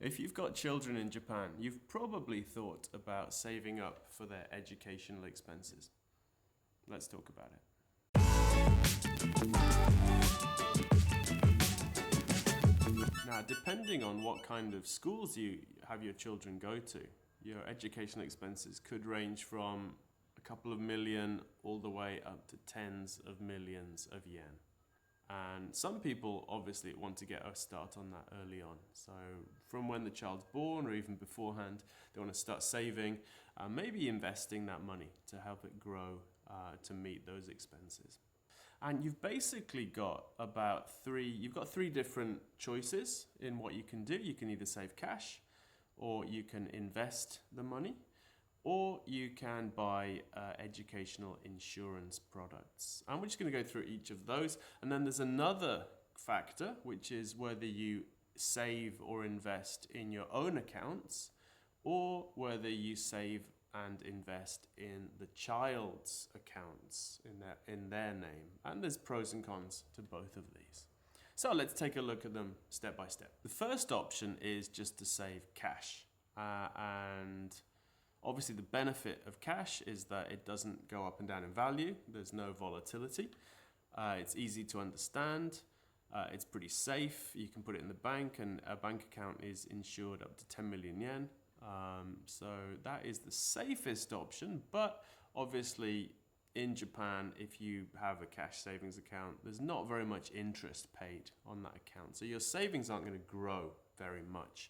If you've got children in Japan, you've probably thought about saving up for their educational expenses. Let's talk about it. Now, depending on what kind of schools you have your children go to, your educational expenses could range from a couple of million all the way up to tens of millions of yen. And some people obviously want to get a start on that early on. So from when the child's born or even beforehand, they want to start saving, maybe investing that money to help it grow to meet those expenses. And you've basically got you've got three different choices in what you can do. You can either save cash, or you can invest the money, or you can buy educational insurance products. And we're just going to go through each of those. And then there's another factor, which is whether you save or invest in your own accounts, or whether you save and invest in the child's accounts in their name. And there's pros and cons to both of these. So let's take a look at them step by step. The first option is just to save cash. And obviously the benefit of cash is that it doesn't go up and down in value. There's no volatility. It's easy to understand. It's pretty safe. You can put it in the bank, and a bank account is insured up to 10 million yen. So that is the safest option, but obviously in Japan, if you have a cash savings account, there's not very much interest paid on that account. So your savings aren't going to grow very much.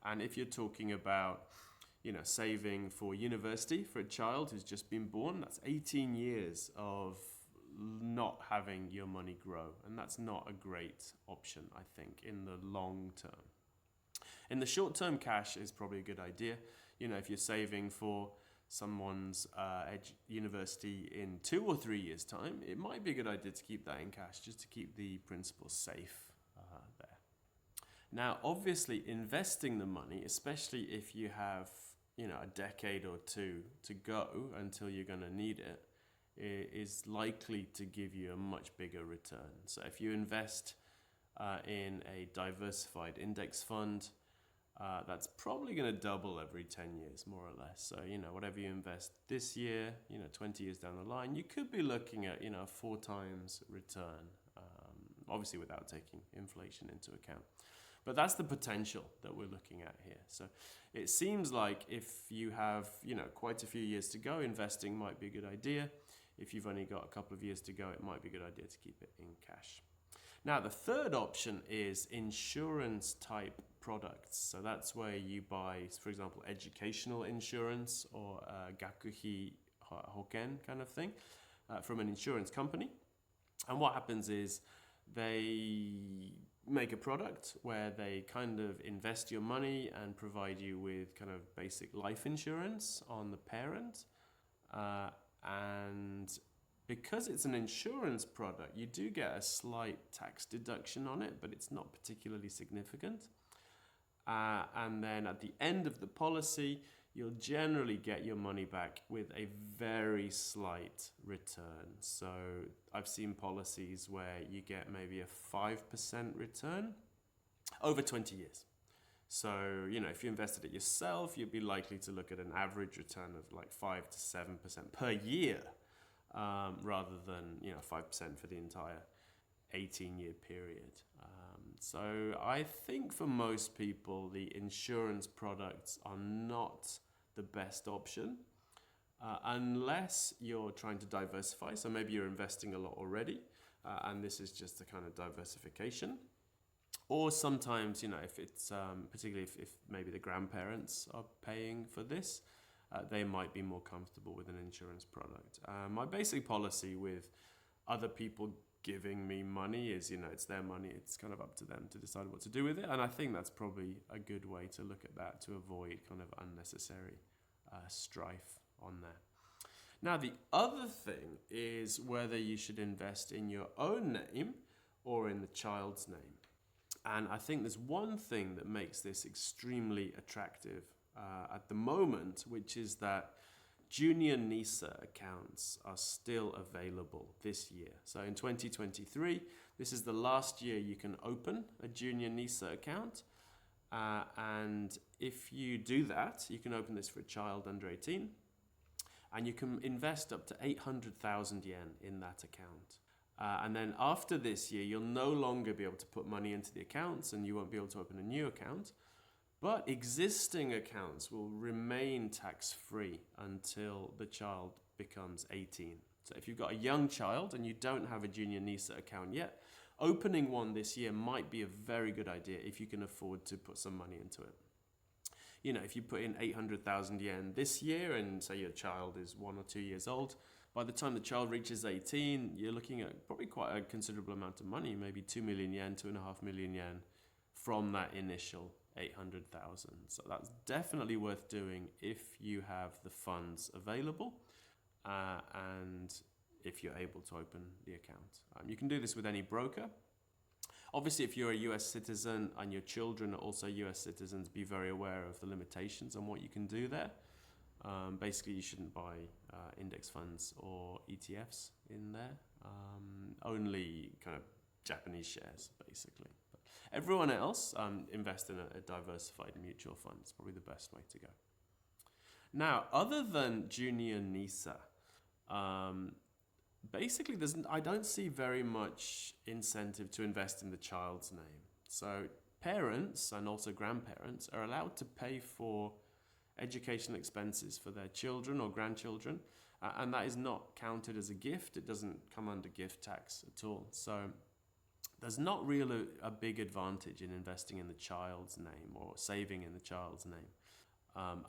And if you're talking about, saving for university for a child who's just been born, that's 18 years of not having your money grow. And that's not a great option, I think, in the long term. In the short term, cash is probably a good idea. If you're saving for someone's university in 2 or 3 years' time, it might be a good idea to keep that in cash just to keep the principal safe there. Now, obviously, investing the money, especially if you have a decade or two to go until you're going to need it, is likely to give you a much bigger return. So if you invest in a diversified index fund, that's probably going to double every 10 years, more or less. So, whatever you invest this year, 20 years down the line, you could be looking at, 4 times return, obviously without taking inflation into account. But that's the potential that we're looking at here. So it seems like if you have, quite a few years to go, investing might be a good idea. If you've only got a couple of years to go, it might be a good idea to keep it in cash. Now, the third option is insurance type products. So that's where you buy, for example, educational insurance or gakuhi hoken kind of thing from an insurance company. And what happens is they make a product where they kind of invest your money and provide you with kind of basic life insurance on the parent. And because it's an insurance product, you do get a slight tax deduction on it, but it's not particularly significant. And then at the end of the policy, you'll generally get your money back with a very slight return. So I've seen policies where you get maybe a 5% return over 20 years. So, if you invested it yourself, you'd be likely to look at an average return of like 5 to 7% per year, rather than 5% for the entire 18-year period. So I think for most people, the insurance products are not the best option unless you're trying to diversify. So maybe you're investing a lot already, and this is just a kind of diversification. Or sometimes, if it's particularly if maybe the grandparents are paying for this, they might be more comfortable with an insurance product. My basic policy with other people giving me money is, it's their money. It's kind of up to them to decide what to do with it. And I think that's probably a good way to look at that to avoid kind of unnecessary strife on there. Now, the other thing is whether you should invest in your own name or in the child's name. And I think there's one thing that makes this extremely attractive at the moment, which is that Junior NISA accounts are still available this year. So in 2023, this is the last year you can open a Junior NISA account. And if you do that, you can open this for a child under 18, and you can invest up to 800,000 yen in that account. And then after this year, you'll no longer be able to put money into the accounts, and you won't be able to open a new account. But existing accounts will remain tax-free until the child becomes 18. So if you've got a young child and you don't have a junior NISA account yet, opening one this year might be a very good idea if you can afford to put some money into it. You know, if you put in 800,000 yen this year and say your child is 1 or 2 years old, by the time the child reaches 18, you're looking at probably quite a considerable amount of money, maybe 2 million yen, 2.5 million yen from that initial 800,000. So that's definitely worth doing if you have the funds available and if you're able to open the account. You can do this with any broker. Obviously, if you're a US citizen and your children are also US citizens, be very aware of the limitations on what you can do there. Basically, you shouldn't buy index funds or ETFs in there. Only kind of Japanese shares, basically. But everyone else, invest in a diversified mutual fund. It's probably the best way to go. Now, other than junior NISA, basically, I don't see very much incentive to invest in the child's name. So parents and also grandparents are allowed to pay for educational expenses for their children or grandchildren, and that is not counted as a gift. It doesn't come under gift tax at all. So there's not really a big advantage in investing in the child's name or saving in the child's name.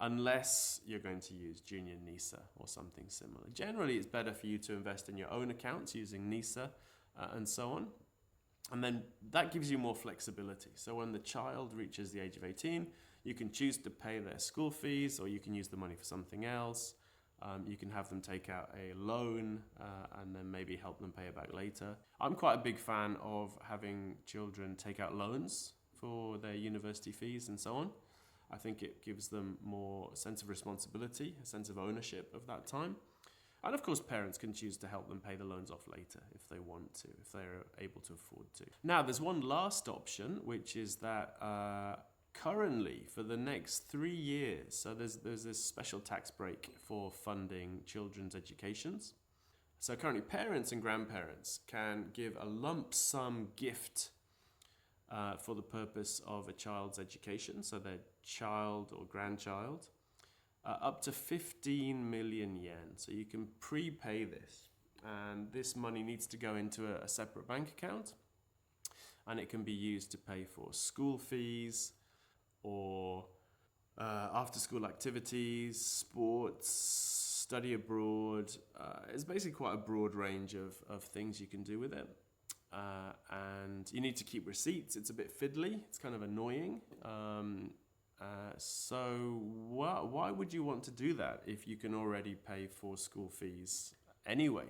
Unless you're going to use junior NISA or something similar. Generally, it's better for you to invest in your own accounts using NISA and so on. And then that gives you more flexibility. So when the child reaches the age of 18, you can choose to pay their school fees, or you can use the money for something else. You can have them take out a loan and then maybe help them pay it back later. I'm quite a big fan of having children take out loans for their university fees and so on. I think it gives them more sense of responsibility, a sense of ownership of that time. And of course, parents can choose to help them pay the loans off later if they want to, if they're able to afford to. Now, there's one last option, which is that currently for the next 3 years, so there's this special tax break for funding children's educations. So currently parents and grandparents can give a lump sum gift for the purpose of a child's education, so their child or grandchild, up to 15 million yen. So you can prepay this, and this money needs to go into a separate bank account, and it can be used to pay for school fees or after-school activities, sports, study abroad. It's basically quite a broad range of things you can do with it. And you need to keep receipts. It's a bit fiddly. It's kind of annoying. So why would you want to do that if you can already pay for school fees anyway?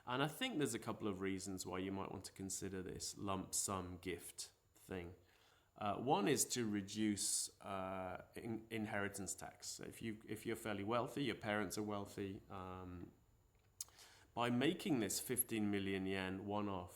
And I think there's a couple of reasons why you might want to consider this lump sum gift thing. One is to reduce inheritance tax. If you're fairly wealthy, your parents are wealthy, by making this 15 million yen one-off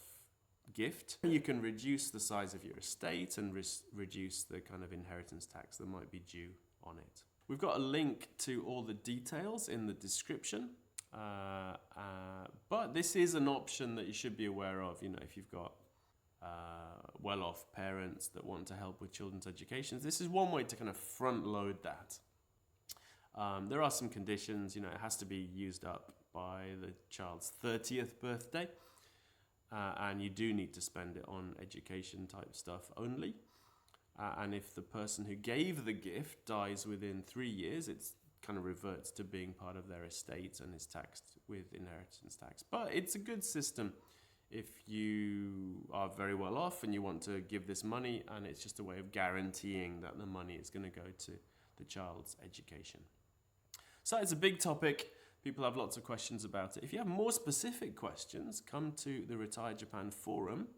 gift, you can reduce the size of your estate and reduce the kind of inheritance tax that might be due on it. We've got a link to all the details in the description, but this is an option that you should be aware of. You know, if you've got well-off parents that want to help with children's education, this is one way to kind of front-load that. There are some conditions. You know, it has to be used up by the child's 30th birthday, and you do need to spend it on education type stuff only. And if the person who gave the gift dies within 3 years, it kind of reverts to being part of their estate and is taxed with inheritance tax. But it's a good system if you are very well off and you want to give this money, and it's just a way of guaranteeing that the money is going to go to the child's education. So it's a big topic. People have lots of questions about it. If you have more specific questions, come to the RetireJapan forum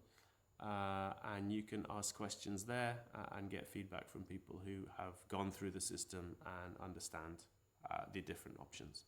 and you can ask questions there and get feedback from people who have gone through the system and understand the different options.